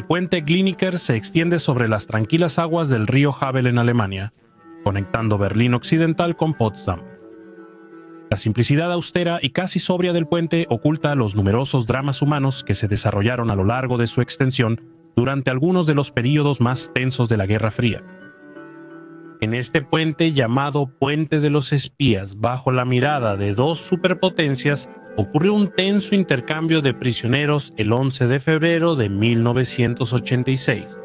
puente Glienicke se extiende sobre las tranquilas aguas del río Havel en Alemania, conectando Berlín Occidental con Potsdam. La simplicidad austera y casi sobria del puente oculta los numerosos dramas humanos que se desarrollaron a lo largo de su extensión durante algunos de los períodos más tensos de la Guerra Fría. En este puente, llamado Puente de los Espías, bajo la mirada de dos superpotencias, ocurrió un tenso intercambio de prisioneros el 11 de febrero de 1986.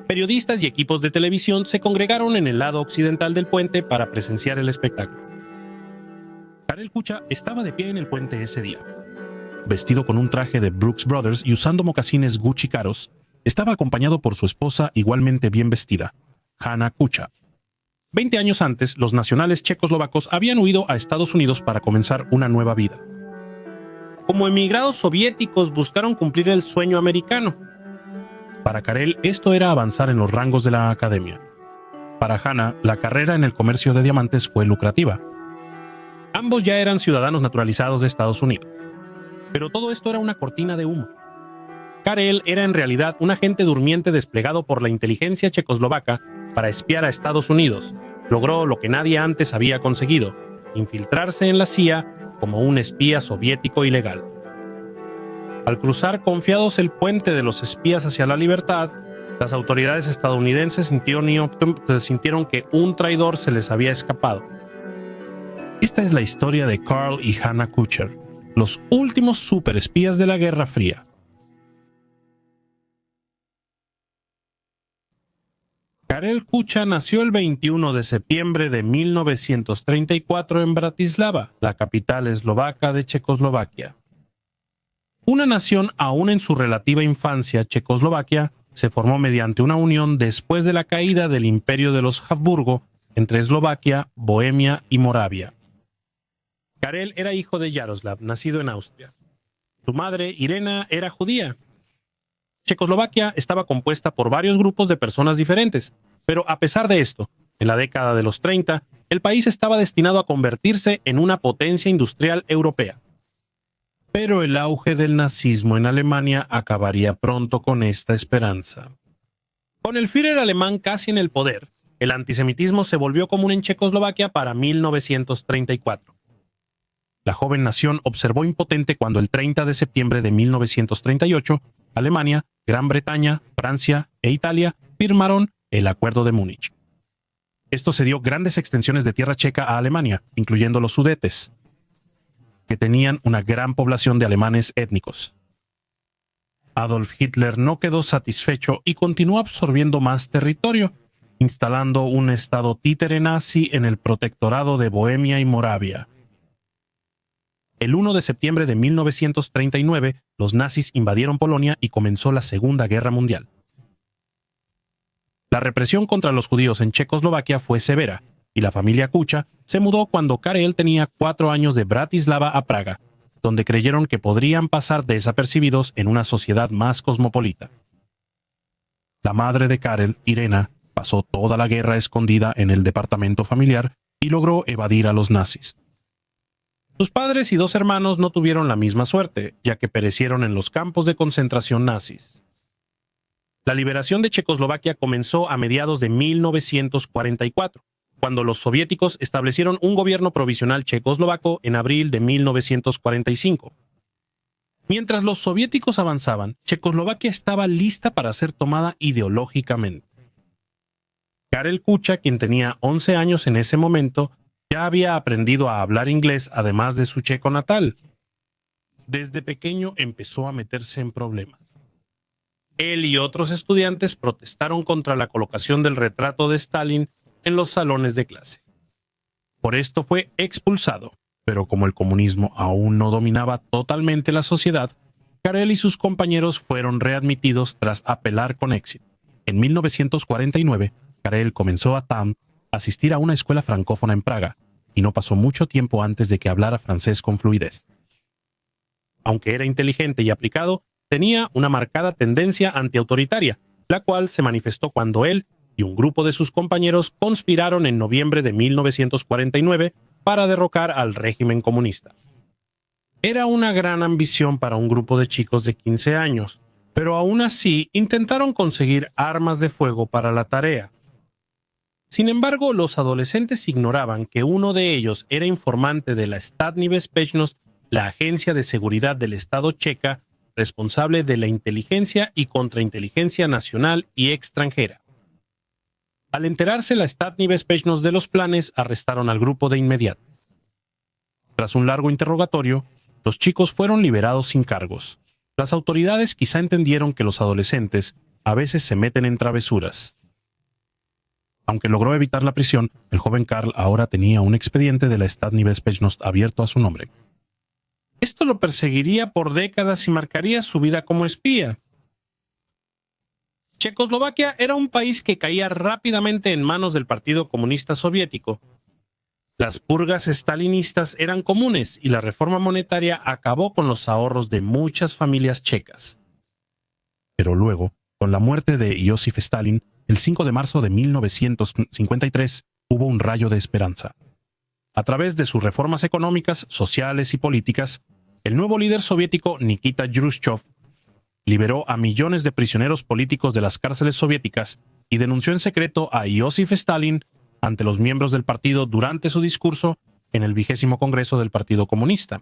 Periodistas y equipos de televisión se congregaron en el lado occidental del puente para presenciar el espectáculo. Karel Kucha estaba de pie en el puente ese día. Vestido con un traje de Brooks Brothers y usando mocasines Gucci caros, estaba acompañado por su esposa igualmente bien vestida, Hanna Kucha. 20 años antes, los nacionales checoslovacos habían huido a Estados Unidos para comenzar una nueva vida. Como emigrados soviéticos buscaron cumplir el sueño americano. Para Karel, esto era avanzar en los rangos de la academia. Para Hanna, la carrera en el comercio de diamantes fue lucrativa. Ambos ya eran ciudadanos naturalizados de Estados Unidos. Pero todo esto era una cortina de humo. Karel era en realidad un agente durmiente desplegado por la inteligencia checoslovaca para espiar a Estados Unidos. Logró lo que nadie antes había conseguido: infiltrarse en la CIA como un espía soviético ilegal. Al cruzar confiados el puente de los espías hacia la libertad, las autoridades estadounidenses sintieron que un traidor se les había escapado. Esta es la historia de Karl y Hanna Kucha, los últimos superespías de la Guerra Fría. Karel Kucha nació el 21 de septiembre de 1934 en Bratislava, la capital eslovaca de Checoslovaquia. Una nación aún en su relativa infancia, Checoslovaquia se formó mediante una unión después de la caída del Imperio de los Habsburgo entre Eslovaquia, Bohemia y Moravia. Karel era hijo de Jaroslav, nacido en Austria. Su madre, Irena, era judía. Checoslovaquia estaba compuesta por varios grupos de personas diferentes, pero a pesar de esto, en la década de los 30, el país estaba destinado a convertirse en una potencia industrial europea. Pero el auge del nazismo en Alemania acabaría pronto con esta esperanza. Con el Führer alemán casi en el poder, el antisemitismo se volvió común en Checoslovaquia para 1934. La joven nación observó impotente cuando el 30 de septiembre de 1938, Alemania, Gran Bretaña, Francia e Italia firmaron el Acuerdo de Múnich. Esto cedió grandes extensiones de tierra checa a Alemania, incluyendo los Sudetes, que tenían una gran población de alemanes étnicos. Adolf Hitler no quedó satisfecho y continuó absorbiendo más territorio, instalando un estado títere nazi en el protectorado de Bohemia y Moravia. El 1 de septiembre de 1939, los nazis invadieron Polonia y comenzó la Segunda Guerra Mundial. La represión contra los judíos en Checoslovaquia fue severa, y la familia Kucha se mudó cuando Karel tenía 4 años de Bratislava a Praga, donde creyeron que podrían pasar desapercibidos en una sociedad más cosmopolita. La madre de Karel, Irena, pasó toda la guerra escondida en el departamento familiar y logró evadir a los nazis. Sus padres y 2 hermanos no tuvieron la misma suerte, ya que perecieron en los campos de concentración nazis. La liberación de Checoslovaquia comenzó a mediados de 1944, cuando los soviéticos establecieron un gobierno provisional checoslovaco en abril de 1945. Mientras los soviéticos avanzaban, Checoslovaquia estaba lista para ser tomada ideológicamente. Karel Kucha, quien tenía 11 años en ese momento, ya había aprendido a hablar inglés además de su checo natal. Desde pequeño empezó a meterse en problemas. Él y otros estudiantes protestaron contra la colocación del retrato de Stalin en los salones de clase. Por esto fue expulsado, pero como el comunismo aún no dominaba totalmente la sociedad, Karel y sus compañeros fueron readmitidos tras apelar con éxito. En 1949, Karel comenzó a asistir a una escuela francófona en Praga, y no pasó mucho tiempo antes de que hablara francés con fluidez. Aunque era inteligente y aplicado, tenía una marcada tendencia antiautoritaria, la cual se manifestó cuando él y un grupo de sus compañeros conspiraron en noviembre de 1949 para derrocar al régimen comunista. Era una gran ambición para un grupo de chicos de 15 años, pero aún así intentaron conseguir armas de fuego para la tarea. Sin embargo, los adolescentes ignoraban que uno de ellos era informante de la Státní bezpečnost, la agencia de seguridad del Estado checa, responsable de la inteligencia y contrainteligencia nacional y extranjera. Al enterarse la Státní bezpečnost de los planes, arrestaron al grupo de inmediato. Tras un largo interrogatorio, los chicos fueron liberados sin cargos. Las autoridades quizá entendieron que los adolescentes a veces se meten en travesuras. Aunque logró evitar la prisión, el joven Karl ahora tenía un expediente de la Státní bezpečnost abierto a su nombre. Esto lo perseguiría por décadas y marcaría su vida como espía. Checoslovaquia era un país que caía rápidamente en manos del Partido Comunista Soviético. Las purgas estalinistas eran comunes y la reforma monetaria acabó con los ahorros de muchas familias checas. Pero luego, con la muerte de Josif Stalin, el 5 de marzo de 1953 hubo un rayo de esperanza. A través de sus reformas económicas, sociales y políticas, el nuevo líder soviético Nikita Jrushchov liberó a millones de prisioneros políticos de las cárceles soviéticas y denunció en secreto a Josif Stalin ante los miembros del partido durante su discurso en el 20º Congreso del Partido Comunista.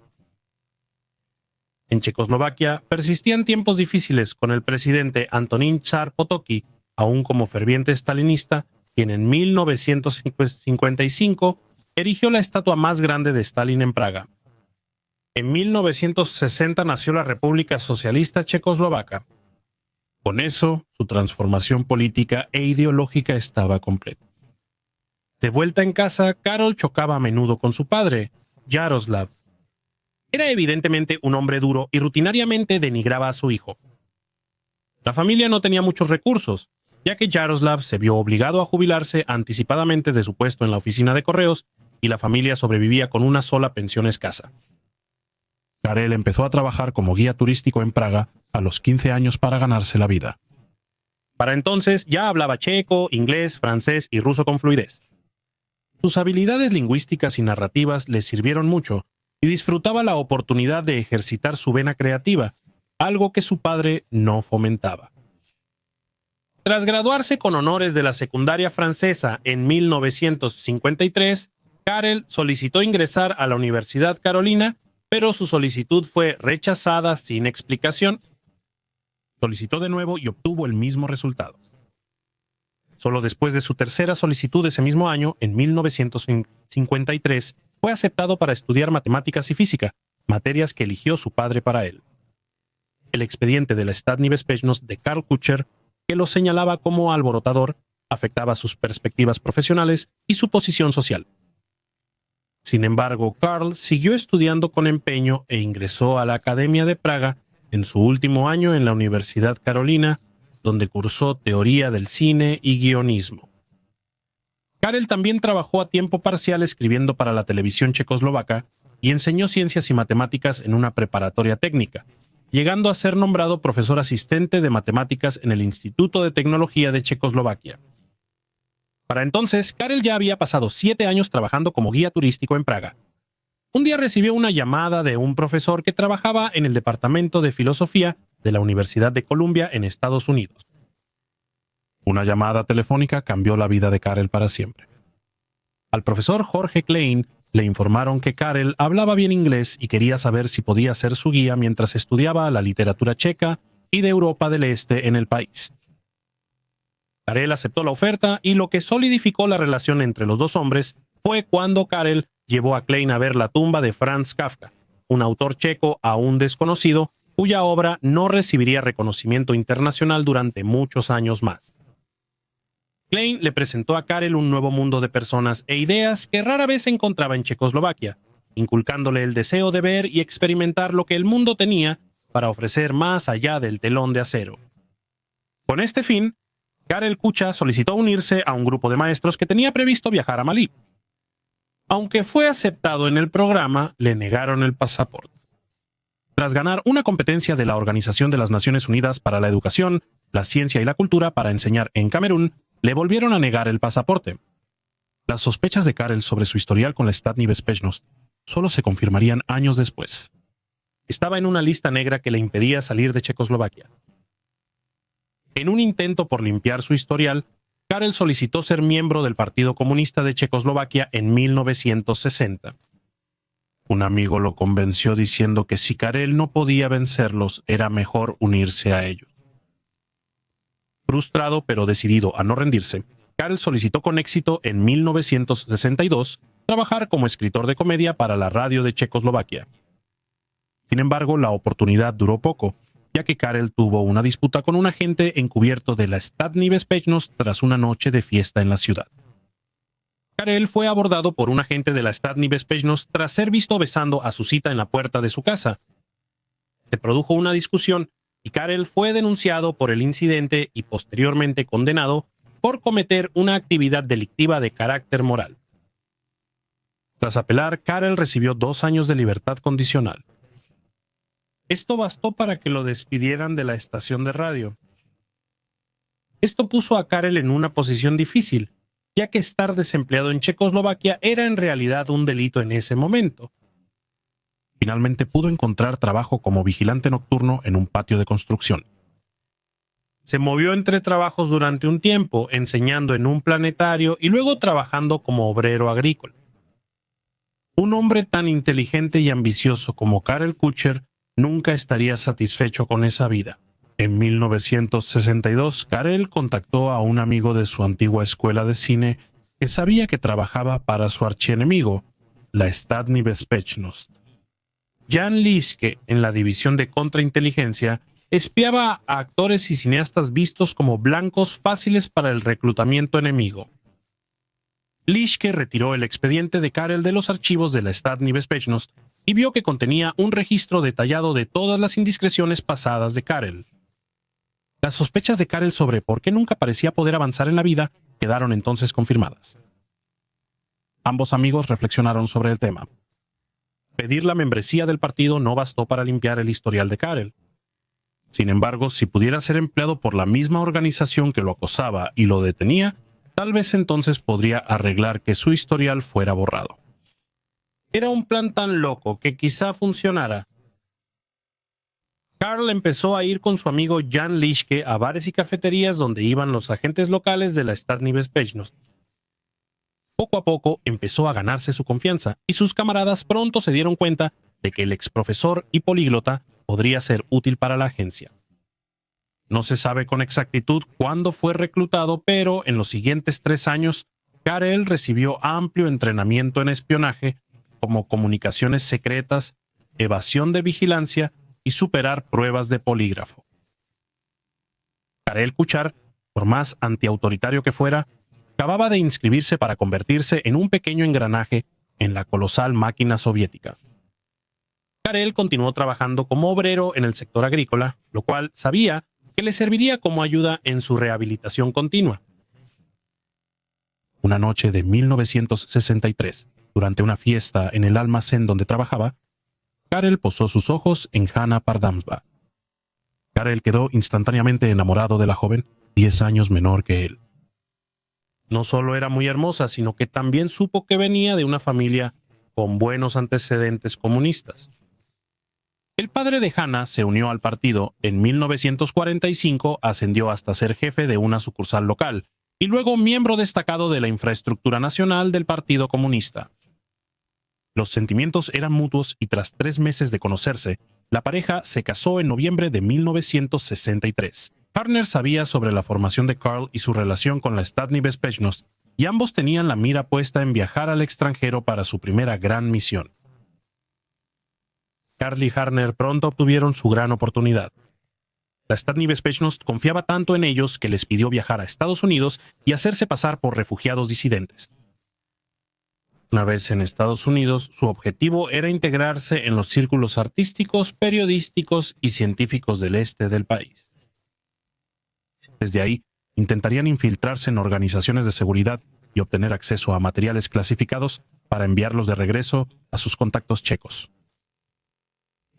En Checoslovaquia persistían tiempos difíciles con el presidente Antonín Tzar Potocki, aún como ferviente stalinista, quien en 1955 erigió la estatua más grande de Stalin en Praga. En 1960 nació la República Socialista Checoslovaca. Con eso, su transformación política e ideológica estaba completa. De vuelta en casa, Karol chocaba a menudo con su padre, Jaroslav. Era evidentemente un hombre duro y rutinariamente denigraba a su hijo. La familia no tenía muchos recursos, ya que Jaroslav se vio obligado a jubilarse anticipadamente de su puesto en la oficina de correos y la familia sobrevivía con una sola pensión escasa. Karel empezó a trabajar como guía turístico en Praga a los 15 años para ganarse la vida. Para entonces ya hablaba checo, inglés, francés y ruso con fluidez. Sus habilidades lingüísticas y narrativas le sirvieron mucho y disfrutaba la oportunidad de ejercitar su vena creativa, algo que su padre no fomentaba. Tras graduarse con honores de la secundaria francesa en 1953, Karel solicitó ingresar a la Universidad Carolina, pero su solicitud fue rechazada sin explicación. Solicitó de nuevo y obtuvo el mismo resultado. Solo después de su tercera solicitud ese mismo año, en 1953, fue aceptado para estudiar matemáticas y física, materias que eligió su padre para él. El expediente de la Státní bezpečnost de Karl Kucher, que lo señalaba como alborotador, afectaba sus perspectivas profesionales y su posición social. Sin embargo, Karl siguió estudiando con empeño e ingresó a la Academia de Praga en su último año en la Universidad Carolina, donde cursó teoría del cine y guionismo. Karel también trabajó a tiempo parcial escribiendo para la televisión checoslovaca y enseñó ciencias y matemáticas en una preparatoria técnica, llegando a ser nombrado profesor asistente de matemáticas en el Instituto de Tecnología de Checoslovaquia. Para entonces, Karel ya había pasado 7 años trabajando como guía turístico en Praga. Un día recibió una llamada de un profesor que trabajaba en el Departamento de Filosofía de la Universidad de Columbia en Estados Unidos. Una llamada telefónica cambió la vida de Karel para siempre. Al profesor Jorge Klein le informaron que Karel hablaba bien inglés y quería saber si podía ser su guía mientras estudiaba la literatura checa y de Europa del Este en el país. Karel aceptó la oferta y lo que solidificó la relación entre los dos hombres fue cuando Karel llevó a Klein a ver la tumba de Franz Kafka, un autor checo aún desconocido, cuya obra no recibiría reconocimiento internacional durante muchos años más. Klein le presentó a Karel un nuevo mundo de personas e ideas que rara vez se encontraba en Checoslovaquia, inculcándole el deseo de ver y experimentar lo que el mundo tenía para ofrecer más allá del telón de acero. Con este fin, Karel Kucha solicitó unirse a un grupo de maestros que tenía previsto viajar a Malí. Aunque fue aceptado en el programa, le negaron el pasaporte. Tras ganar una competencia de la Organización de las Naciones Unidas para la Educación, la Ciencia y la Cultura para enseñar en Camerún, le volvieron a negar el pasaporte. Las sospechas de Karel sobre su historial con la Státní bezpečnost solo se confirmarían años después. Estaba en una lista negra que le impedía salir de Checoslovaquia. En un intento por limpiar su historial, Karel solicitó ser miembro del Partido Comunista de Checoslovaquia en 1960. Un amigo lo convenció diciendo que si Karel no podía vencerlos, era mejor unirse a ellos. Frustrado pero decidido a no rendirse, Karel solicitó con éxito en 1962 trabajar como escritor de comedia para la radio de Checoslovaquia. Sin embargo, la oportunidad duró poco, ya que Karel tuvo una disputa con un agente encubierto de la Státní bezpečnost tras una noche de fiesta en la ciudad. Karel fue abordado por un agente de la Státní bezpečnost tras ser visto besando a su cita en la puerta de su casa. Se produjo una discusión y Karel fue denunciado por el incidente y posteriormente condenado por cometer una actividad delictiva de carácter moral. Tras apelar, Karel recibió 2 años de libertad condicional. Esto bastó para que lo despidieran de la estación de radio. Esto puso a Karel en una posición difícil, ya que estar desempleado en Checoslovaquia era en realidad un delito en ese momento. Finalmente pudo encontrar trabajo como vigilante nocturno en un patio de construcción. Se movió entre trabajos durante un tiempo, enseñando en un planetario y luego trabajando como obrero agrícola. Un hombre tan inteligente y ambicioso como Karel Kucher nunca estaría satisfecho con esa vida. En 1962, Karel contactó a un amigo de su antigua escuela de cine que sabía que trabajaba para su archienemigo, la Státní bezpečnost. Jan Liske, en la división de contrainteligencia, espiaba a actores y cineastas vistos como blancos fáciles para el reclutamiento enemigo. Liske retiró el expediente de Karel de los archivos de la Státní bezpečnost y vio que contenía un registro detallado de todas las indiscreciones pasadas de Karel. Las sospechas de Karel sobre por qué nunca parecía poder avanzar en la vida quedaron entonces confirmadas. Ambos amigos reflexionaron sobre el tema. Pedir la membresía del partido no bastó para limpiar el historial de Karel. Sin embargo, si pudiera ser empleado por la misma organización que lo acosaba y lo detenía, tal vez entonces podría arreglar que su historial fuera borrado. Era un plan tan loco que quizá funcionara. Karel empezó a ir con su amigo Jan Liske a bares y cafeterías donde iban los agentes locales de la Státní bezpečnost. Poco a poco empezó a ganarse su confianza y sus camaradas pronto se dieron cuenta de que el exprofesor y políglota podría ser útil para la agencia. No se sabe con exactitud cuándo fue reclutado, pero en los siguientes 3 años, Karel recibió amplio entrenamiento en espionaje, como comunicaciones secretas, evasión de vigilancia y superar pruebas de polígrafo. Karel Kuchar, por más antiautoritario que fuera, acababa de inscribirse para convertirse en un pequeño engranaje en la colosal máquina soviética. Karel continuó trabajando como obrero en el sector agrícola, lo cual sabía que le serviría como ayuda en su rehabilitación continua. Una noche de 1963, durante una fiesta en el almacén donde trabajaba, Karel posó sus ojos en Hanna Pardamsva. Karel quedó instantáneamente enamorado de la joven, 10 años menor que él. No solo era muy hermosa, sino que también supo que venía de una familia con buenos antecedentes comunistas. El padre de Hanna se unió al partido. En 1945 ascendió hasta ser jefe de una sucursal local y luego miembro destacado de la infraestructura nacional del Partido Comunista. Los sentimientos eran mutuos y tras 3 meses de conocerse, la pareja se casó en noviembre de 1963. Hartner sabía sobre la formación de Karl y su relación con la Státní bezpečnost, y ambos tenían la mira puesta en viajar al extranjero para su primera gran misión. Karl y Hartner pronto obtuvieron su gran oportunidad. La Státní bezpečnost confiaba tanto en ellos que les pidió viajar a Estados Unidos y hacerse pasar por refugiados disidentes. Una vez en Estados Unidos, su objetivo era integrarse en los círculos artísticos, periodísticos y científicos del este del país. Desde ahí, intentarían infiltrarse en organizaciones de seguridad y obtener acceso a materiales clasificados para enviarlos de regreso a sus contactos checos.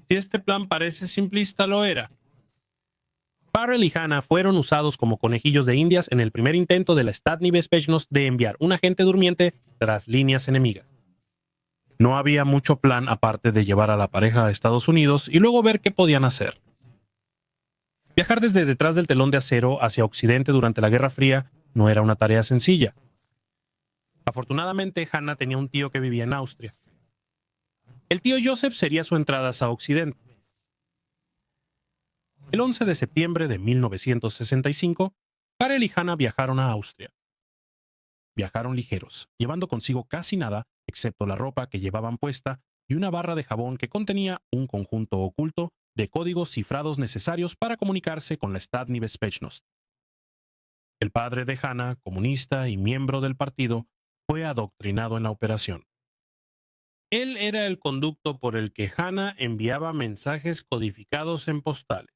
Si este plan parece simplista, lo era. Karel y Hanna fueron usados como conejillos de indias en el primer intento de la Státní bezpečnost de enviar un agente durmiente tras líneas enemigas. No había mucho plan aparte de llevar a la pareja a Estados Unidos y luego ver qué podían hacer. Viajar desde detrás del telón de acero hacia Occidente durante la Guerra Fría no era una tarea sencilla. Afortunadamente, Hannah tenía un tío que vivía en Austria. El tío Joseph sería su entrada hacia Occidente. El 11 de septiembre de 1965, Karel y Hannah viajaron a Austria. Viajaron ligeros, llevando consigo casi nada, excepto la ropa que llevaban puesta y una barra de jabón que contenía un conjunto oculto de códigos cifrados necesarios para comunicarse con la Státní bezpečnost. El padre de Hannah, comunista y miembro del partido, fue adoctrinado en la operación. Él era el conducto por el que Hannah enviaba mensajes codificados en postales.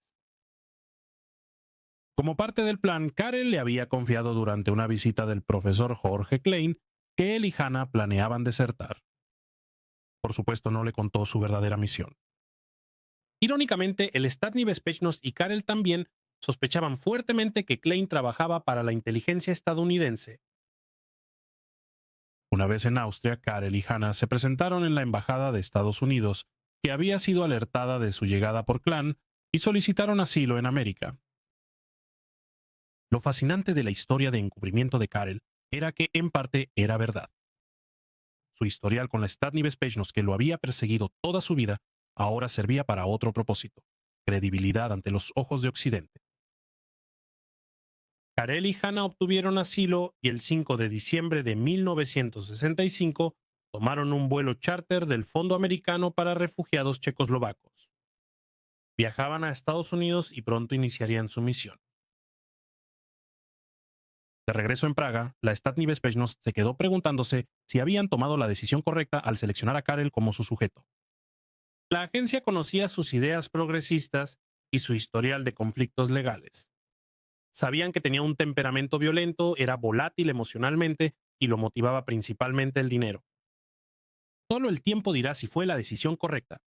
Como parte del plan, Karel le había confiado durante una visita del profesor Jorge Klein que él y Hannah planeaban desertar. Por supuesto, no le contó su verdadera misión. Irónicamente, el Státní bezpečnost y Karel también sospechaban fuertemente que Klein trabajaba para la inteligencia estadounidense. Una vez en Austria, Karel y Hannah se presentaron en la embajada de Estados Unidos, que había sido alertada de su llegada por Klein, y solicitaron asilo en América. Lo fascinante de la historia de encubrimiento de Karel era que, en parte, era verdad. Su historial con la Státní bezpečnost, que lo había perseguido toda su vida, ahora servía para otro propósito: credibilidad ante los ojos de Occidente. Karel y Hannah obtuvieron asilo y el 5 de diciembre de 1965 tomaron un vuelo charter del Fondo Americano para Refugiados Checoslovacos. Viajaban a Estados Unidos y pronto iniciarían su misión. De regreso en Praga, la Státní bezpečnost se quedó preguntándose si habían tomado la decisión correcta al seleccionar a Karel como su sujeto. La agencia conocía sus ideas progresistas y su historial de conflictos legales. Sabían que tenía un temperamento violento, era volátil emocionalmente y lo motivaba principalmente el dinero. Solo el tiempo dirá si fue la decisión correcta.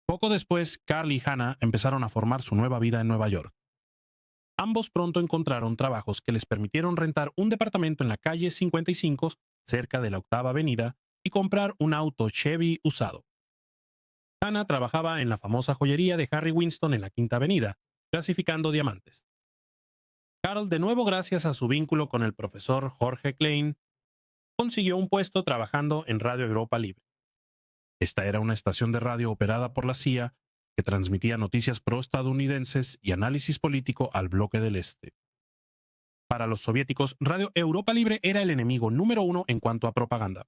Poco después, Karl y Hannah empezaron a formar su nueva vida en Nueva York. Ambos pronto encontraron trabajos que les permitieron rentar un departamento en la calle 55, cerca de la Octava Avenida, y comprar un auto Chevy usado. Hannah trabajaba en la famosa joyería de Harry Winston en la Quinta Avenida, clasificando diamantes. Karl, de nuevo gracias a su vínculo con el profesor Jorge Klein, consiguió un puesto trabajando en Radio Europa Libre. Esta era una estación de radio operada por la CIA que transmitía noticias proestadounidenses y análisis político al bloque del Este. Para los soviéticos, Radio Europa Libre era el enemigo número uno en cuanto a propaganda.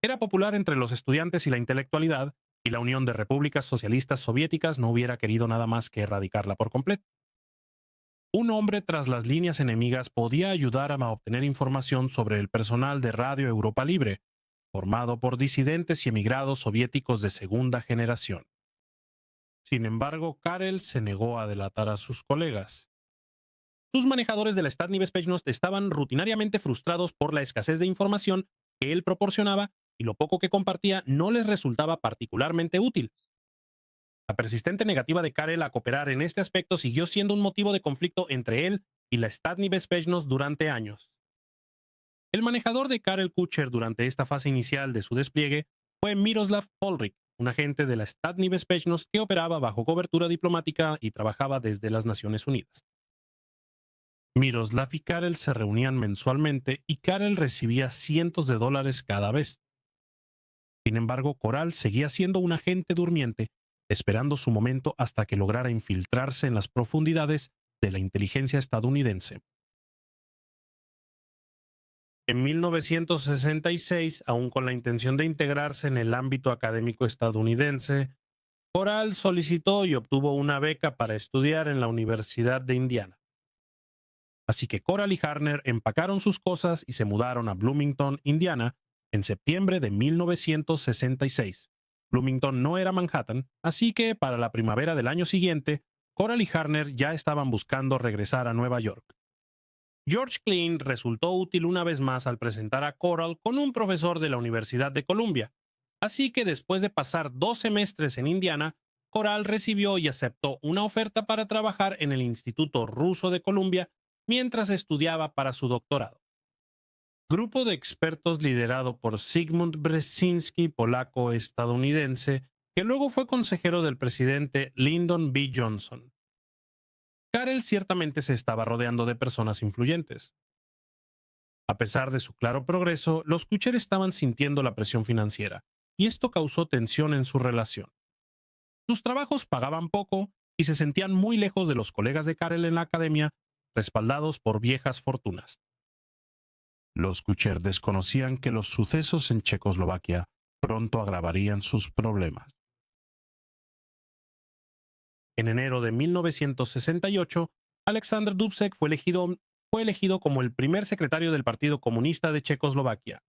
Era popular entre los estudiantes y la intelectualidad, y la Unión de Repúblicas Socialistas Soviéticas no hubiera querido nada más que erradicarla por completo. Un hombre tras las líneas enemigas podía ayudar a obtener información sobre el personal de Radio Europa Libre, formado por disidentes y emigrados soviéticos de segunda generación. Sin embargo, Karel se negó a delatar a sus colegas. Sus manejadores de la Státní bezpečnost estaban rutinariamente frustrados por la escasez de información que él proporcionaba y lo poco que compartía no les resultaba particularmente útil. La persistente negativa de Karel a cooperar en este aspecto siguió siendo un motivo de conflicto entre él y la Státní bezpečnost durante años. El manejador de Karel Kucher durante esta fase inicial de su despliegue fue Miroslav Polrik, un agente de la Státní bezpečnost que operaba bajo cobertura diplomática y trabajaba desde las Naciones Unidas. Miroslav y Karel se reunían mensualmente y Karel recibía cientos de dólares cada vez. Sin embargo, Koral seguía siendo un agente durmiente, esperando su momento hasta que lograra infiltrarse en las profundidades de la inteligencia estadounidense. En 1966, aún con la intención de integrarse en el ámbito académico estadounidense, Koral solicitó y obtuvo una beca para estudiar en la Universidad de Indiana. Así que Koral y Harner empacaron sus cosas y se mudaron a Bloomington, Indiana, en septiembre de 1966. Bloomington no era Manhattan, así que para la primavera del año siguiente, Koral y Harner ya estaban buscando regresar a Nueva York. George Klein resultó útil una vez más al presentar a Koral con un profesor de la Universidad de Columbia, así que después de pasar 2 semestres en Indiana, Koral recibió y aceptó una oferta para trabajar en el Instituto Ruso de Columbia mientras estudiaba para su doctorado. Grupo de expertos liderado por Zygmunt Brzezinski, polaco-estadounidense, que luego fue consejero del presidente Lyndon B. Johnson. Karel ciertamente se estaba rodeando de personas influyentes. A pesar de su claro progreso, los Kucher estaban sintiendo la presión financiera, y esto causó tensión en su relación. Sus trabajos pagaban poco y se sentían muy lejos de los colegas de Karel en la academia, respaldados por viejas fortunas. Los Kucher desconocían que los sucesos en Checoslovaquia pronto agravarían sus problemas. En enero de 1968, Alexander Dubček fue elegido como el primer secretario del Partido Comunista de Checoslovaquia.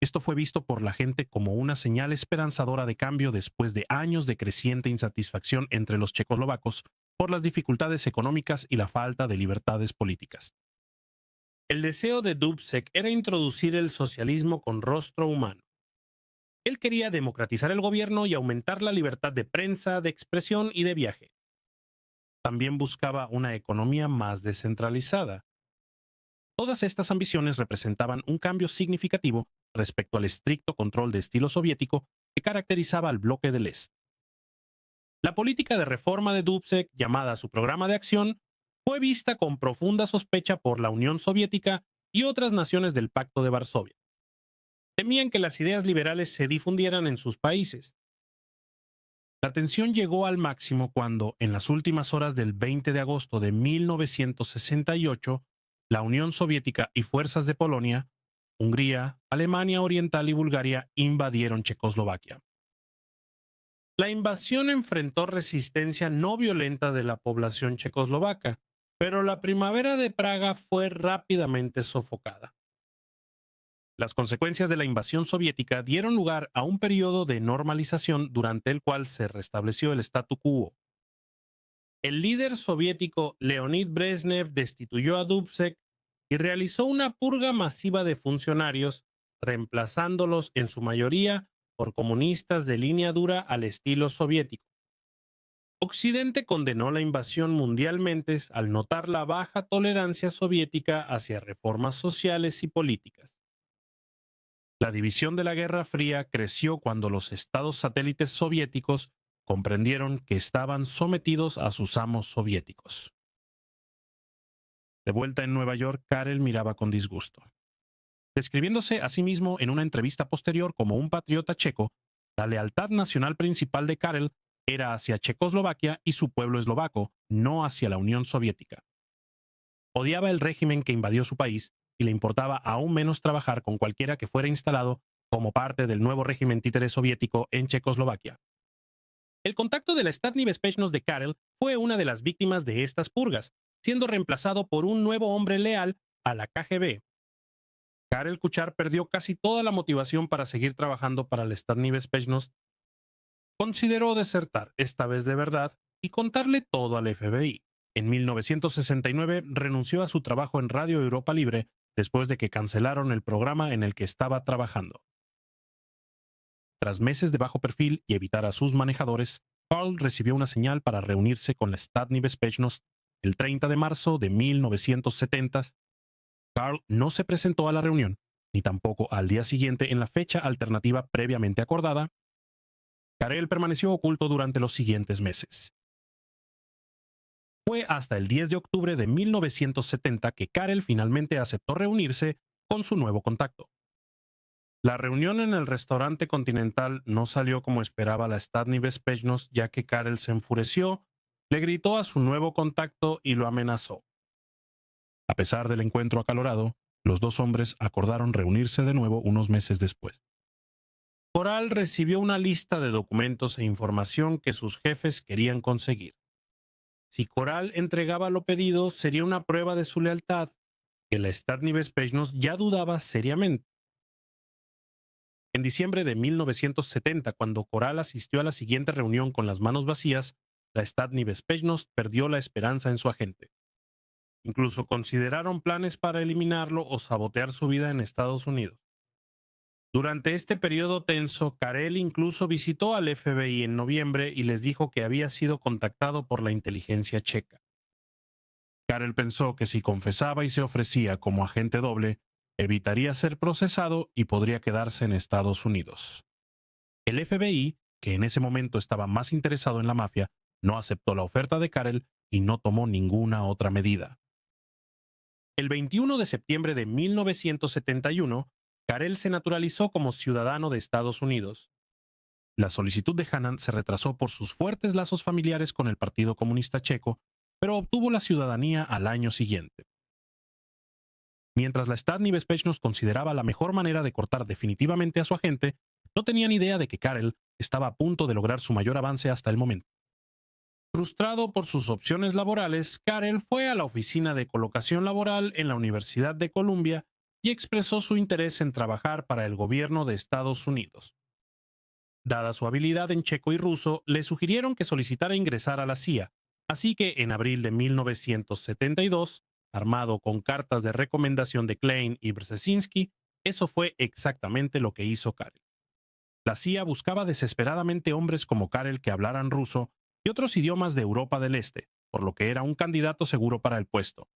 Esto fue visto por la gente como una señal esperanzadora de cambio después de años de creciente insatisfacción entre los checoslovacos por las dificultades económicas y la falta de libertades políticas. El deseo de Dubček era introducir el socialismo con rostro humano. Él quería democratizar el gobierno y aumentar la libertad de prensa, de expresión y de viaje. También buscaba una economía más descentralizada. Todas estas ambiciones representaban un cambio significativo respecto al estricto control de estilo soviético que caracterizaba al bloque del Este. La política de reforma de Dubček, llamada su programa de acción, fue vista con profunda sospecha por la Unión Soviética y otras naciones del Pacto de Varsovia. Temían que las ideas liberales se difundieran en sus países. La tensión llegó al máximo cuando, en las últimas horas del 20 de agosto de 1968, la Unión Soviética y fuerzas de Polonia, Hungría, Alemania Oriental y Bulgaria invadieron Checoslovaquia. La invasión enfrentó resistencia no violenta de la población checoslovaca, pero la primavera de Praga fue rápidamente sofocada. Las consecuencias de la invasión soviética dieron lugar a un periodo de normalización durante el cual se restableció el statu quo. El líder soviético Leonid Brezhnev destituyó a Dubček y realizó una purga masiva de funcionarios, reemplazándolos en su mayoría por comunistas de línea dura al estilo soviético. Occidente condenó la invasión mundialmente al notar la baja tolerancia soviética hacia reformas sociales y políticas. La división de la Guerra Fría creció cuando los estados satélites soviéticos comprendieron que estaban sometidos a sus amos soviéticos. De vuelta en Nueva York, Karel miraba con disgusto. Describiéndose a sí mismo en una entrevista posterior como un patriota checo, la lealtad nacional principal de Karel era hacia Checoslovaquia y su pueblo eslovaco, no hacia la Unión Soviética. Odiaba el régimen que invadió su país y le importaba aún menos trabajar con cualquiera que fuera instalado como parte del nuevo régimen títere soviético en Checoslovaquia. El contacto de la Státní bezpečnost de Karel fue una de las víctimas de estas purgas, siendo reemplazado por un nuevo hombre leal a la KGB. Karel Kuchar perdió casi toda la motivación para seguir trabajando para la Státní bezpečnost. Consideró desertar, esta vez de verdad, y contarle todo al FBI. En 1969 renunció a su trabajo en Radio Europa Libre después de que cancelaron el programa en el que estaba trabajando. Tras meses de bajo perfil y evitar a sus manejadores, Karl recibió una señal para reunirse con la Státní bezpečnost el 30 de marzo de 1970. Karl no se presentó a la reunión, ni tampoco al día siguiente en la fecha alternativa previamente acordada. Karel permaneció oculto durante los siguientes meses. Fue hasta el 10 de octubre de 1970 que Karel finalmente aceptó reunirse con su nuevo contacto. La reunión en el restaurante Continental no salió como esperaba la Státní bezpečnost, ya que Karel se enfureció, le gritó a su nuevo contacto y lo amenazó. A pesar del encuentro acalorado, los dos hombres acordaron reunirse de nuevo unos meses después. Koral recibió una lista de documentos e información que sus jefes querían conseguir. Si Koral entregaba lo pedido, sería una prueba de su lealtad, que la Státní bezpečnost ya dudaba seriamente. En diciembre de 1970, cuando Koral asistió a la siguiente reunión con las manos vacías, la Státní bezpečnost perdió la esperanza en su agente. Incluso consideraron planes para eliminarlo o sabotear su vida en Estados Unidos. Durante este periodo tenso, Karel incluso visitó al FBI en noviembre y les dijo que había sido contactado por la inteligencia checa. Karel pensó que si confesaba y se ofrecía como agente doble, evitaría ser procesado y podría quedarse en Estados Unidos. El FBI, que en ese momento estaba más interesado en la mafia, no aceptó la oferta de Karel y no tomó ninguna otra medida. El 21 de septiembre de 1971, Karel se naturalizó como ciudadano de Estados Unidos. La solicitud de Hanan se retrasó por sus fuertes lazos familiares con el Partido Comunista Checo, pero obtuvo la ciudadanía al año siguiente. Mientras la Státní bezpečnost consideraba la mejor manera de cortar definitivamente a su agente, no tenían idea de que Karel estaba a punto de lograr su mayor avance hasta el momento. Frustrado por sus opciones laborales, Karel fue a la oficina de colocación laboral en la Universidad de Columbia y expresó su interés en trabajar para el gobierno de Estados Unidos. Dada su habilidad en checo y ruso, le sugirieron que solicitara ingresar a la CIA, así que en abril de 1972, armado con cartas de recomendación de Klein y Brzezinski, eso fue exactamente lo que hizo Karel. La CIA buscaba desesperadamente hombres como Karel que hablaran ruso y otros idiomas de Europa del Este, por lo que era un candidato seguro para el puesto.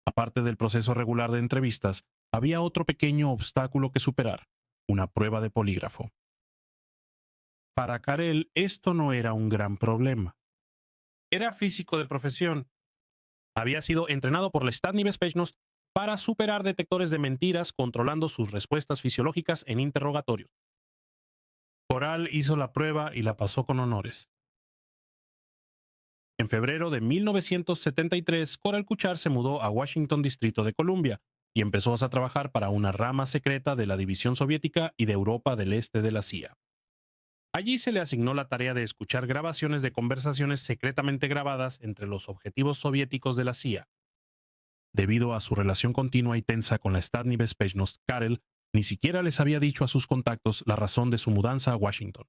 Aparte del proceso regular de entrevistas, había otro pequeño obstáculo que superar: una prueba de polígrafo. Para Karel esto no era un gran problema. Era físico de profesión. Había sido entrenado por la Státní bezpečnost para superar detectores de mentiras controlando sus respuestas fisiológicas en interrogatorios. Coral hizo la prueba y la pasó con honores. En febrero de 1973, Coral Kuchar se mudó a Washington, Distrito de Columbia, y empezó a trabajar para una rama secreta de la División Soviética y de Europa del Este de la CIA. Allí se le asignó la tarea de escuchar grabaciones de conversaciones secretamente grabadas entre los objetivos soviéticos de la CIA. Debido a su relación continua y tensa con la Státní bezpečnost, Karel ni siquiera les había dicho a sus contactos la razón de su mudanza a Washington.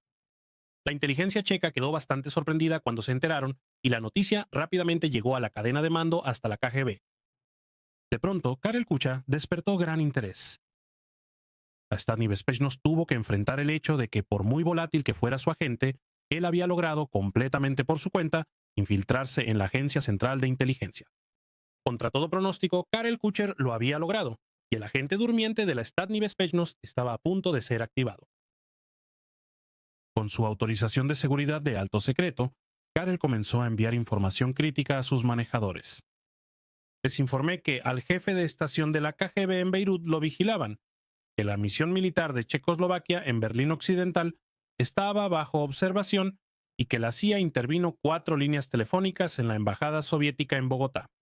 La inteligencia checa quedó bastante sorprendida cuando se enteraron y la noticia rápidamente llegó a la cadena de mando hasta la KGB. De pronto, Karel Kucha despertó gran interés. La Státní bezpečnost tuvo que enfrentar el hecho de que, por muy volátil que fuera su agente, él había logrado, completamente por su cuenta, infiltrarse en la Agencia Central de Inteligencia. Contra todo pronóstico, Karel Kucher lo había logrado, y el agente durmiente de la Státní bezpečnost estaba a punto de ser activado. Con su autorización de seguridad de alto secreto, Karel comenzó a enviar información crítica a sus manejadores. Les informé que al jefe de estación de la KGB en Beirut lo vigilaban, que la misión militar de Checoslovaquia en Berlín Occidental estaba bajo observación y que la CIA intervino 4 líneas telefónicas en la embajada soviética en Bogotá.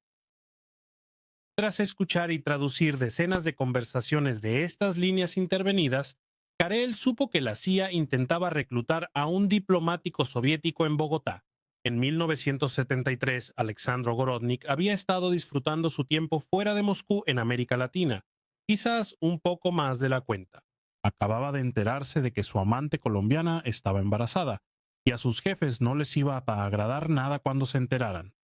Tras escuchar y traducir decenas de conversaciones de estas líneas intervenidas, Karel supo que la CIA intentaba reclutar a un diplomático soviético en Bogotá. En 1973, Alexandro Gorodnik había estado disfrutando su tiempo fuera de Moscú en América Latina, quizás un poco más de la cuenta. Acababa de enterarse de que su amante colombiana estaba embarazada, y a sus jefes no les iba a agradar nada cuando se enteraran.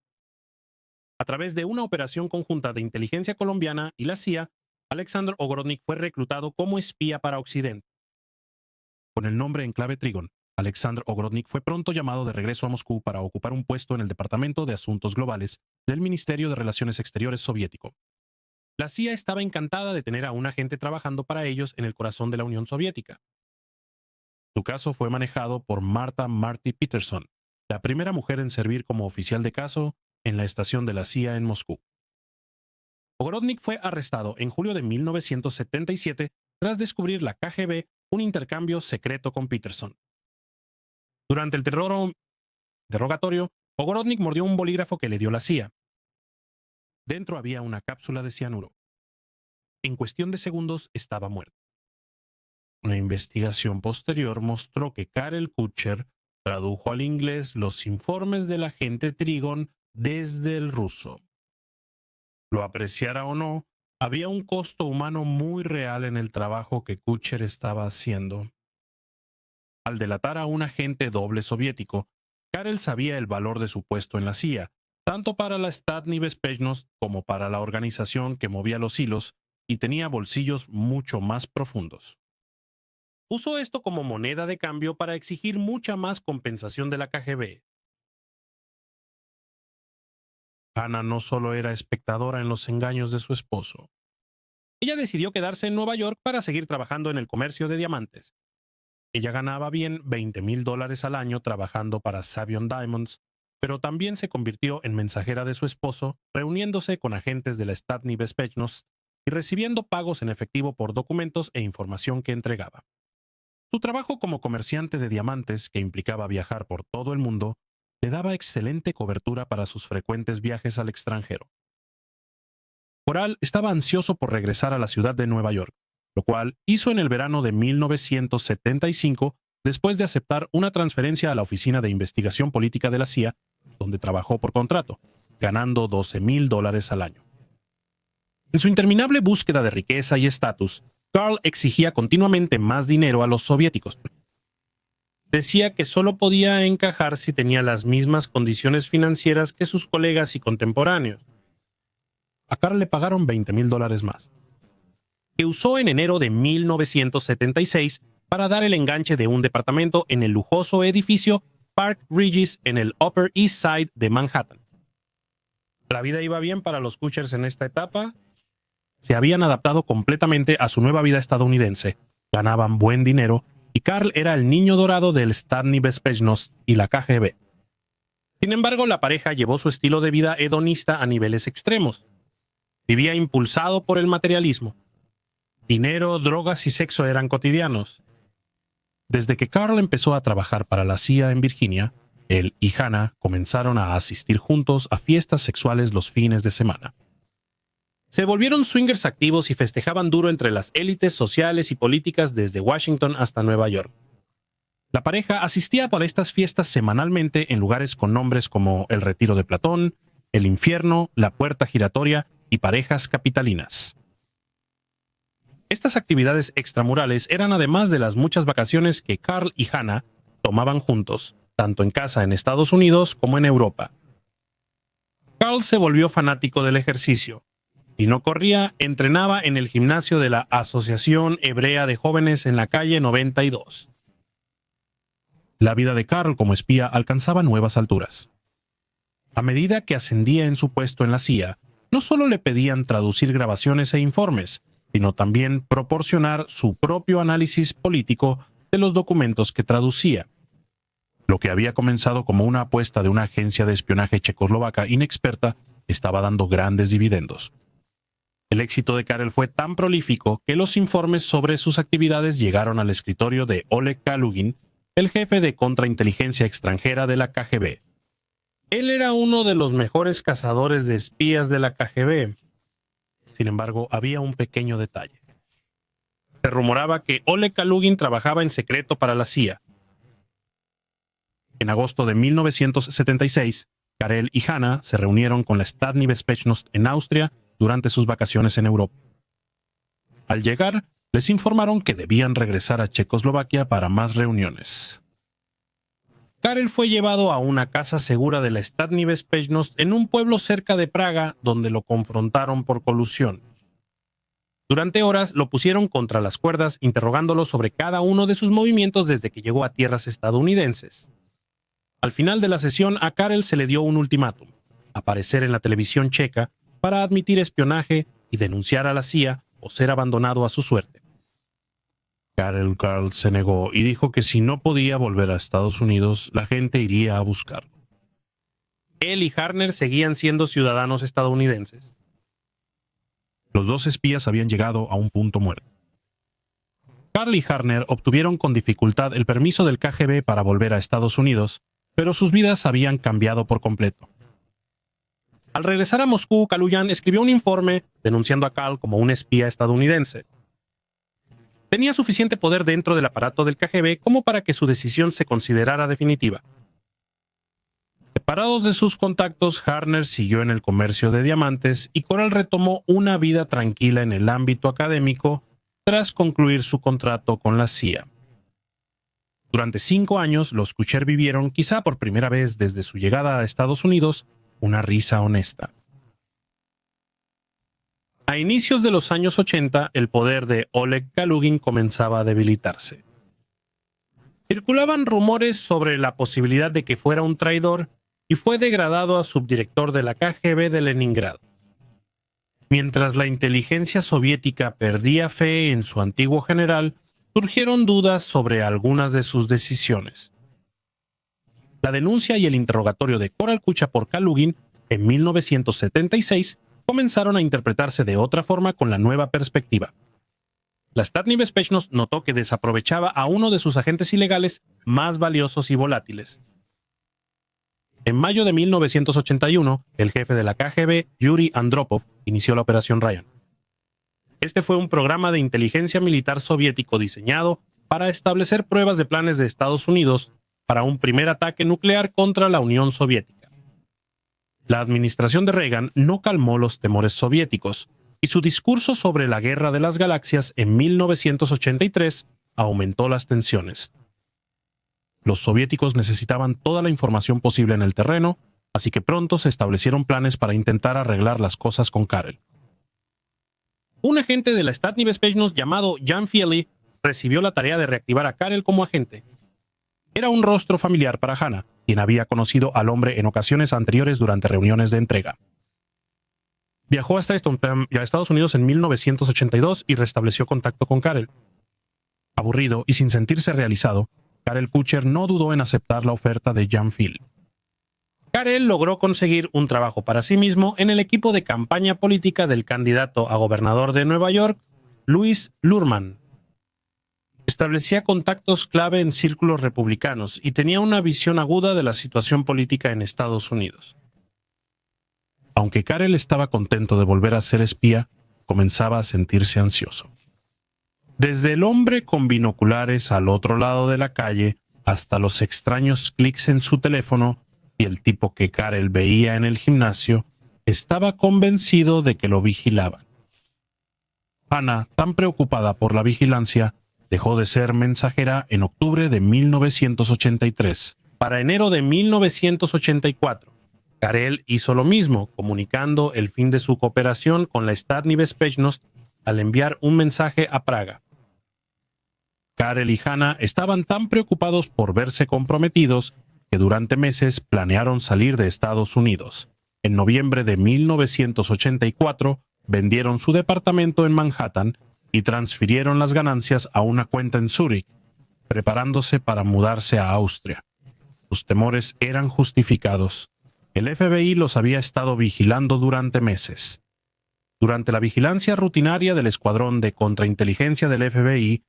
A través de una operación conjunta de inteligencia colombiana y la CIA, Alexandr Ogorodnik fue reclutado como espía para Occidente. Con el nombre en clave Trigon, Alexandr Ogorodnik fue pronto llamado de regreso a Moscú para ocupar un puesto en el Departamento de Asuntos Globales del Ministerio de Relaciones Exteriores soviético. La CIA estaba encantada de tener a un agente trabajando para ellos en el corazón de la Unión Soviética. Su caso fue manejado por Marta Marty Peterson, la primera mujer en servir como oficial de caso en la estación de la CIA en Moscú. Ogorodnik fue arrestado en julio de 1977 tras descubrir la KGB un intercambio secreto con Peterson. Durante el interrogatorio, Ogorodnik mordió un bolígrafo que le dio la CIA. Dentro había una cápsula de cianuro. En cuestión de segundos estaba muerto. Una investigación posterior mostró que Karel Kucher tradujo al inglés los informes del agente Trigon desde el ruso. Lo apreciara o no, había un costo humano muy real en el trabajo que Kucher estaba haciendo. Al delatar a un agente doble soviético, Karel sabía el valor de su puesto en la CIA, tanto para la Státní bezpečnost como para la organización que movía los hilos, y tenía bolsillos mucho más profundos. Usó esto como moneda de cambio para exigir mucha más compensación de la KGB. Ana no solo era espectadora en los engaños de su esposo. Ella decidió quedarse en Nueva York para seguir trabajando en el comercio de diamantes. Ella ganaba bien $20,000 al año trabajando para Savion Diamonds, pero también se convirtió en mensajera de su esposo, reuniéndose con agentes de la Státní bezpečnost y recibiendo pagos en efectivo por documentos e información que entregaba. Su trabajo como comerciante de diamantes, que implicaba viajar por todo el mundo, le daba excelente cobertura para sus frecuentes viajes al extranjero. Coral estaba ansioso por regresar a la ciudad de Nueva York, lo cual hizo en el verano de 1975 después de aceptar una transferencia a la Oficina de Investigación Política de la CIA, donde trabajó por contrato, ganando $12,000 al año. En su interminable búsqueda de riqueza y estatus, Karl exigía continuamente más dinero a los soviéticos. Decía que solo podía encajar si tenía las mismas condiciones financieras que sus colegas y contemporáneos. A Karl le pagaron $20,000 más, que usó en enero de 1976 para dar el enganche de un departamento en el lujoso edificio Park Regis en el Upper East Side de Manhattan. La vida iba bien para los Kuchers en esta etapa. Se habían adaptado completamente a su nueva vida estadounidense, ganaban buen dinero y Karl era el niño dorado del Státní bezpečnost y la KGB. Sin embargo, la pareja llevó su estilo de vida hedonista a niveles extremos. Vivía impulsado por el materialismo. Dinero, drogas y sexo eran cotidianos. Desde que Karl empezó a trabajar para la CIA en Virginia, él y Hannah comenzaron a asistir juntos a fiestas sexuales los fines de semana. Se volvieron swingers activos y festejaban duro entre las élites sociales y políticas desde Washington hasta Nueva York. La pareja asistía a estas fiestas semanalmente en lugares con nombres como el Retiro de Platón, el Infierno, la Puerta Giratoria y Parejas Capitalinas. Estas actividades extramurales eran además de las muchas vacaciones que Karl y Hannah tomaban juntos, tanto en casa en Estados Unidos como en Europa. Karl se volvió fanático del ejercicio. Si no corría, entrenaba en el gimnasio de la Asociación Hebrea de Jóvenes en la calle 92. La vida de Karl como espía alcanzaba nuevas alturas. A medida que ascendía en su puesto en la CIA, no solo le pedían traducir grabaciones e informes, sino también proporcionar su propio análisis político de los documentos que traducía. Lo que había comenzado como una apuesta de una agencia de espionaje checoslovaca inexperta estaba dando grandes dividendos. El éxito de Karel fue tan prolífico que los informes sobre sus actividades llegaron al escritorio de Oleg Kalugin, el jefe de contrainteligencia extranjera de la KGB. Él era uno de los mejores cazadores de espías de la KGB. Sin embargo, había un pequeño detalle. Se rumoraba que Oleg Kalugin trabajaba en secreto para la CIA. En agosto de 1976, Karel y Hannah se reunieron con la Státní bezpečnost en Austria durante sus vacaciones en Europa. Al llegar, les informaron que debían regresar a Checoslovaquia para más reuniones. Karel fue llevado a una casa segura de la Státní bezpečnost en un pueblo cerca de Praga, donde lo confrontaron por colusión. Durante horas lo pusieron contra las cuerdas, interrogándolo sobre cada uno de sus movimientos desde que llegó a tierras estadounidenses. Al final de la sesión, a Karel se le dio un ultimátum: aparecer en la televisión checa para admitir espionaje y denunciar a la CIA o ser abandonado a su suerte. Karl se negó y dijo que si no podía volver a Estados Unidos, la gente iría a buscarlo. Él y Harner seguían siendo ciudadanos estadounidenses. Los dos espías habían llegado a un punto muerto. Karl y Harner obtuvieron con dificultad el permiso del KGB para volver a Estados Unidos, pero sus vidas habían cambiado por completo. Al regresar a Moscú, Kalugin escribió un informe denunciando a Karl como un espía estadounidense. Tenía suficiente poder dentro del aparato del KGB como para que su decisión se considerara definitiva. Separados de sus contactos, Harner siguió en el comercio de diamantes y Coral retomó una vida tranquila en el ámbito académico tras concluir su contrato con la CIA. Durante 5 años, los Kucher vivieron, quizá por primera vez desde su llegada a Estados Unidos, una risa honesta. A inicios de los años 80, el poder de Oleg Kalugin comenzaba a debilitarse. Circulaban rumores sobre la posibilidad de que fuera un traidor y fue degradado a subdirector de la KGB de Leningrado. Mientras la inteligencia soviética perdía fe en su antiguo general, surgieron dudas sobre algunas de sus decisiones. La denuncia y el interrogatorio de Coral Kucha por Kalugin en 1976 comenzaron a interpretarse de otra forma con la nueva perspectiva. La Státny Bezpieczność notó que desaprovechaba a uno de sus agentes ilegales más valiosos y volátiles. En mayo de 1981, el jefe de la KGB, Yuri Andropov, inició la Operación Ryan. Este fue un programa de inteligencia militar soviético diseñado para establecer pruebas de planes de Estados Unidos para un primer ataque nuclear contra la Unión Soviética. La administración de Reagan no calmó los temores soviéticos, y su discurso sobre la Guerra de las Galaxias en 1983 aumentó las tensiones. Los soviéticos necesitaban toda la información posible en el terreno, así que pronto se establecieron planes para intentar arreglar las cosas con Karel. Un agente de la Státny Bezpieczność llamado Jan Fiely recibió la tarea de reactivar a Karel como agente. Era un rostro familiar para Hanna, quien había conocido al hombre en ocasiones anteriores durante reuniones de entrega. Viajó hasta Estados Unidos en 1982 y restableció contacto con Karel. Aburrido y sin sentirse realizado, Karel Kucher no dudó en aceptar la oferta de Jan Fiely. Karel logró conseguir un trabajo para sí mismo en el equipo de campaña política del candidato a gobernador de Nueva York, Louis Lurman. Establecía contactos clave en círculos republicanos y tenía una visión aguda de la situación política en Estados Unidos. Aunque Karel estaba contento de volver a ser espía, comenzaba a sentirse ansioso. Desde el hombre con binoculares al otro lado de la calle hasta los extraños clics en su teléfono y el tipo que Karel veía en el gimnasio, estaba convencido de que lo vigilaban. Hanna, tan preocupada por la vigilancia, dejó de ser mensajera en octubre de 1983. Para enero de 1984, Karel hizo lo mismo, comunicando el fin de su cooperación con la Státny Bezpieczność al enviar un mensaje a Praga. Karel y Hanna estaban tan preocupados por verse comprometidos que durante meses planearon salir de Estados Unidos. En noviembre de 1984, vendieron su departamento en Manhattan y transfirieron las ganancias a una cuenta en Zúrich, preparándose para mudarse a Austria. Sus temores eran justificados. El FBI los había estado vigilando durante meses. Durante la vigilancia rutinaria del escuadrón de contrainteligencia del FBI,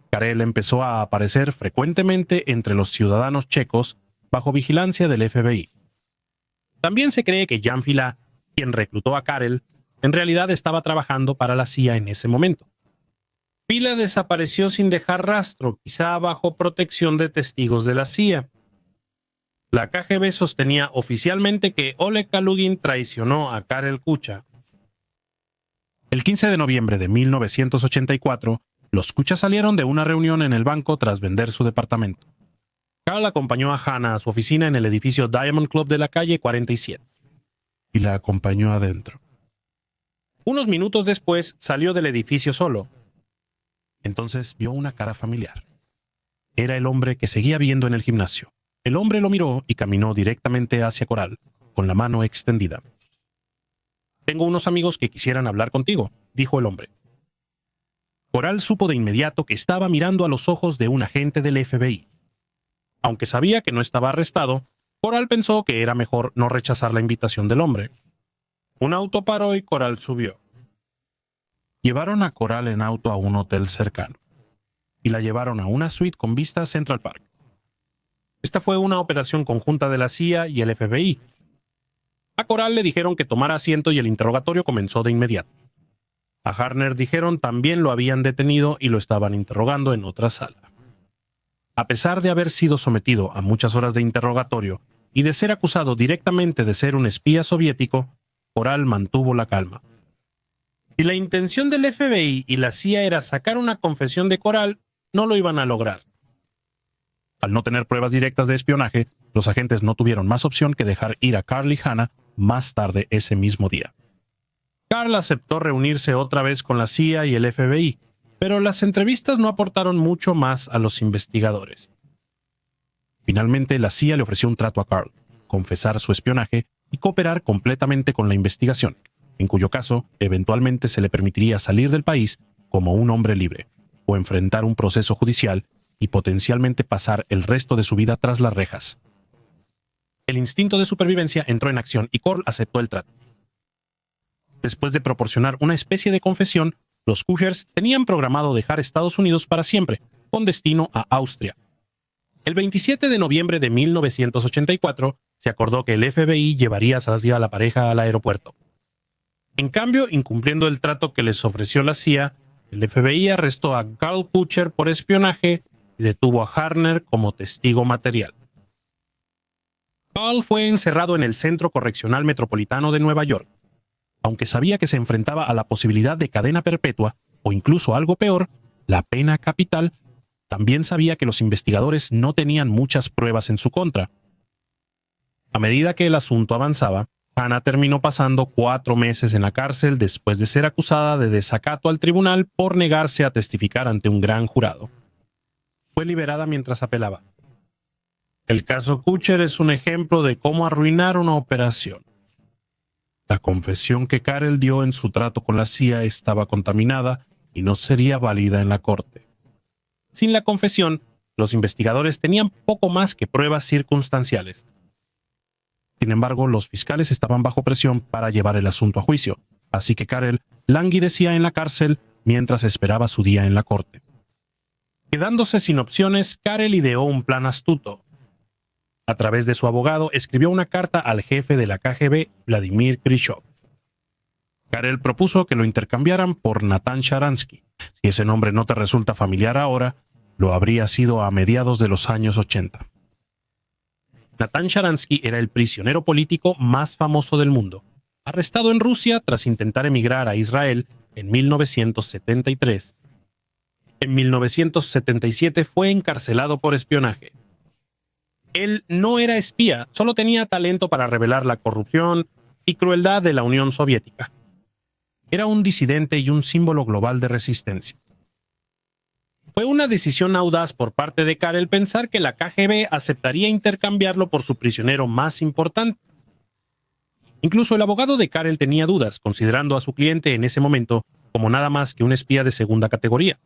Karel empezó a aparecer frecuentemente entre los ciudadanos checos bajo vigilancia del FBI. También se cree que Jan Fiely, quien reclutó a Karel, en realidad estaba trabajando para la CIA en ese momento. Fiely desapareció sin dejar rastro, quizá bajo protección de testigos de la CIA. La KGB sostenía oficialmente que Oleg Kalugin traicionó a Karel Kucha. El 15 de noviembre de 1984, los Kucha salieron de una reunión en el banco tras vender su departamento. Karel acompañó a Hanna a su oficina en el edificio Diamond Club de la calle 47. Y la acompañó adentro. Unos minutos después salió del edificio solo. Entonces vio una cara familiar. Era el hombre que seguía viendo en el gimnasio. El hombre lo miró y caminó directamente hacia Coral, con la mano extendida. «Tengo unos amigos que quisieran hablar contigo», dijo el hombre. Coral supo de inmediato que estaba mirando a los ojos de un agente del FBI. Aunque sabía que no estaba arrestado, Coral pensó que era mejor no rechazar la invitación del hombre. Un auto paró y Coral subió. Llevaron a Coral en auto a un hotel cercano y la llevaron a una suite con vista a Central Park. Esta fue una operación conjunta de la CIA y el FBI. A Coral le dijeron que tomara asiento y el interrogatorio comenzó de inmediato. A Harner dijeron también lo habían detenido y lo estaban interrogando en otra sala. A pesar de haber sido sometido a muchas horas de interrogatorio y de ser acusado directamente de ser un espía soviético, Coral mantuvo la calma. Si la intención del FBI y la CIA era sacar una confesión de Coral, no lo iban a lograr. Al no tener pruebas directas de espionaje, los agentes no tuvieron más opción que dejar ir a Karel y Hanna más tarde ese mismo día. Karel aceptó reunirse otra vez con la CIA y el FBI, pero las entrevistas no aportaron mucho más a los investigadores. Finalmente, la CIA le ofreció un trato a Karel: confesar su espionaje y cooperar completamente con la investigación, en cuyo caso, eventualmente se le permitiría salir del país como un hombre libre, o enfrentar un proceso judicial y potencialmente pasar el resto de su vida tras las rejas. El instinto de supervivencia entró en acción y Karl aceptó el trato. Después de proporcionar una especie de confesión, los Kuchers tenían programado dejar Estados Unidos para siempre, con destino a Austria. El 27 de noviembre de 1984 se acordó que el FBI llevaría a la pareja al aeropuerto. En cambio, incumpliendo el trato que les ofreció la CIA, el FBI arrestó a Karl Kucher por espionaje y detuvo a Hartner como testigo material. Karl fue encerrado en el Centro Correccional Metropolitano de Nueva York. Aunque sabía que se enfrentaba a la posibilidad de cadena perpetua, o incluso algo peor, la pena capital, también sabía que los investigadores no tenían muchas pruebas en su contra. A medida que el asunto avanzaba, Hannah terminó pasando 4 meses en la cárcel después de ser acusada de desacato al tribunal por negarse a testificar ante un gran jurado. Fue liberada mientras apelaba. El caso Kucher es un ejemplo de cómo arruinar una operación. La confesión que Karel dio en su trato con la CIA estaba contaminada y no sería válida en la corte. Sin la confesión, los investigadores tenían poco más que pruebas circunstanciales. Sin embargo, los fiscales estaban bajo presión para llevar el asunto a juicio, así que Karel languidecía en la cárcel mientras esperaba su día en la corte. Quedándose sin opciones, Karel ideó un plan astuto. A través de su abogado, escribió una carta al jefe de la KGB, Vladimir Khrushchev. Karel propuso que lo intercambiaran por Natan Sharansky. Si ese nombre no te resulta familiar ahora, lo habría sido a mediados de los años 80. Natan Sharansky era el prisionero político más famoso del mundo, arrestado en Rusia tras intentar emigrar a Israel en 1973. En 1977 fue encarcelado por espionaje. Él no era espía, solo tenía talento para revelar la corrupción y crueldad de la Unión Soviética. Era un disidente y un símbolo global de resistencia. Fue una decisión audaz por parte de Karel pensar que la KGB aceptaría intercambiarlo por su prisionero más importante. Incluso el abogado de Karel tenía dudas, considerando a su cliente en ese momento como nada más que un espía de segunda categoría.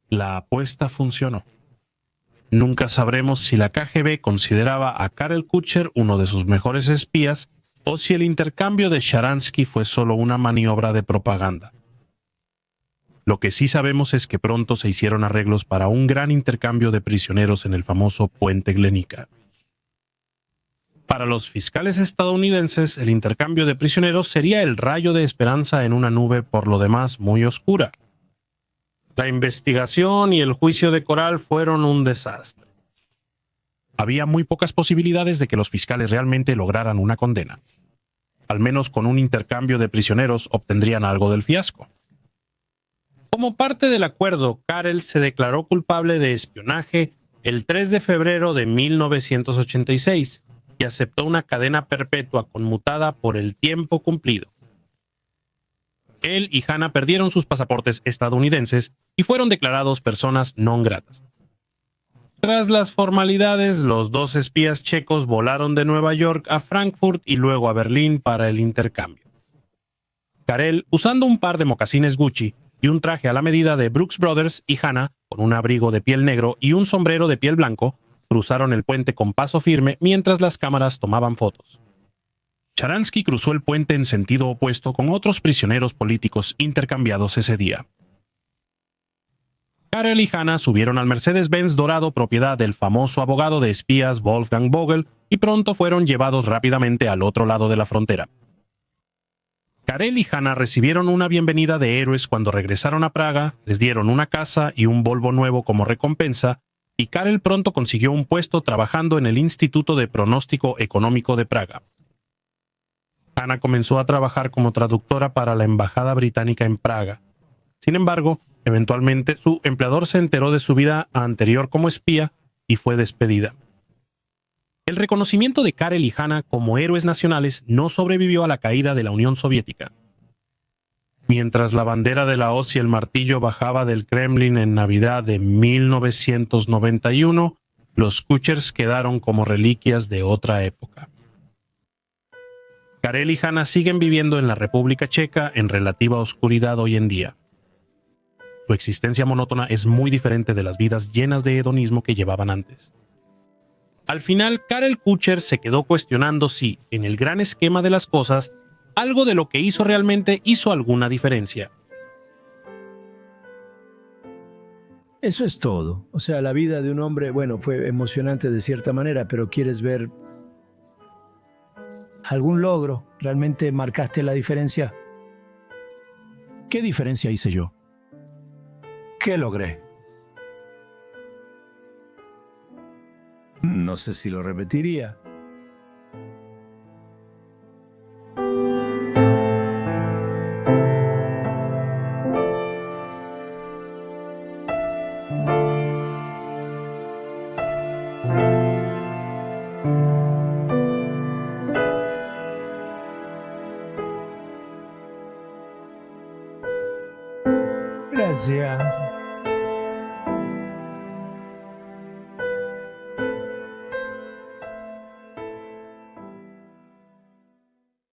La apuesta funcionó. Nunca sabremos si la KGB consideraba a Karel Kucher uno de sus mejores espías o si el intercambio de Sharansky fue solo una maniobra de propaganda. Lo que sí sabemos es que pronto se hicieron arreglos para un gran intercambio de prisioneros en el famoso Puente Glenica. Para los fiscales estadounidenses, el intercambio de prisioneros sería el rayo de esperanza en una nube por lo demás muy oscura. La investigación y el juicio de Coral fueron un desastre. Había muy pocas posibilidades de que los fiscales realmente lograran una condena. Al menos con un intercambio de prisioneros obtendrían algo del fiasco. Como parte del acuerdo, Karel se declaró culpable de espionaje el 3 de febrero de 1986 y aceptó una cadena perpetua conmutada por el tiempo cumplido. Él y Hannah perdieron sus pasaportes estadounidenses y fueron declarados personas non gratas. Tras las formalidades, los 2 espías checos volaron de Nueva York a Frankfurt y luego a Berlín para el intercambio. Karel, usando un par de mocasines Gucci y un traje a la medida de Brooks Brothers, y Hannah, con un abrigo de piel negro y un sombrero de piel blanco, cruzaron el puente con paso firme mientras las cámaras tomaban fotos. Sharansky cruzó el puente en sentido opuesto con otros prisioneros políticos intercambiados ese día. Karel y Hannah subieron al Mercedes-Benz dorado propiedad del famoso abogado de espías Wolfgang Vogel y pronto fueron llevados rápidamente al otro lado de la frontera. Karel y Hannah recibieron una bienvenida de héroes cuando regresaron a Praga, les dieron una casa y un Volvo nuevo como recompensa, y Karel pronto consiguió un puesto trabajando en el Instituto de Pronóstico Económico de Praga. Hannah comenzó a trabajar como traductora para la embajada británica en Praga. Sin embargo, eventualmente su empleador se enteró de su vida anterior como espía y fue despedida. El reconocimiento de Karel y Hannah como héroes nacionales no sobrevivió a la caída de la Unión Soviética. Mientras la bandera de la hoz y el martillo bajaba del Kremlin en Navidad de 1991, los Kuchers quedaron como reliquias de otra época. Karel y Hannah siguen viviendo en la República Checa en relativa oscuridad hoy en día. Su existencia monótona es muy diferente de las vidas llenas de hedonismo que llevaban antes. Al final, Karel Kucher se quedó cuestionando si, en el gran esquema de las cosas, algo de lo que hizo realmente hizo alguna diferencia. Eso es todo. O sea, la vida de un hombre, bueno, fue emocionante de cierta manera, pero quieres ver algún logro. ¿Realmente marcaste la diferencia? ¿Qué diferencia hice yo? ¿Qué logré? No sé si lo repetiría. Gracias.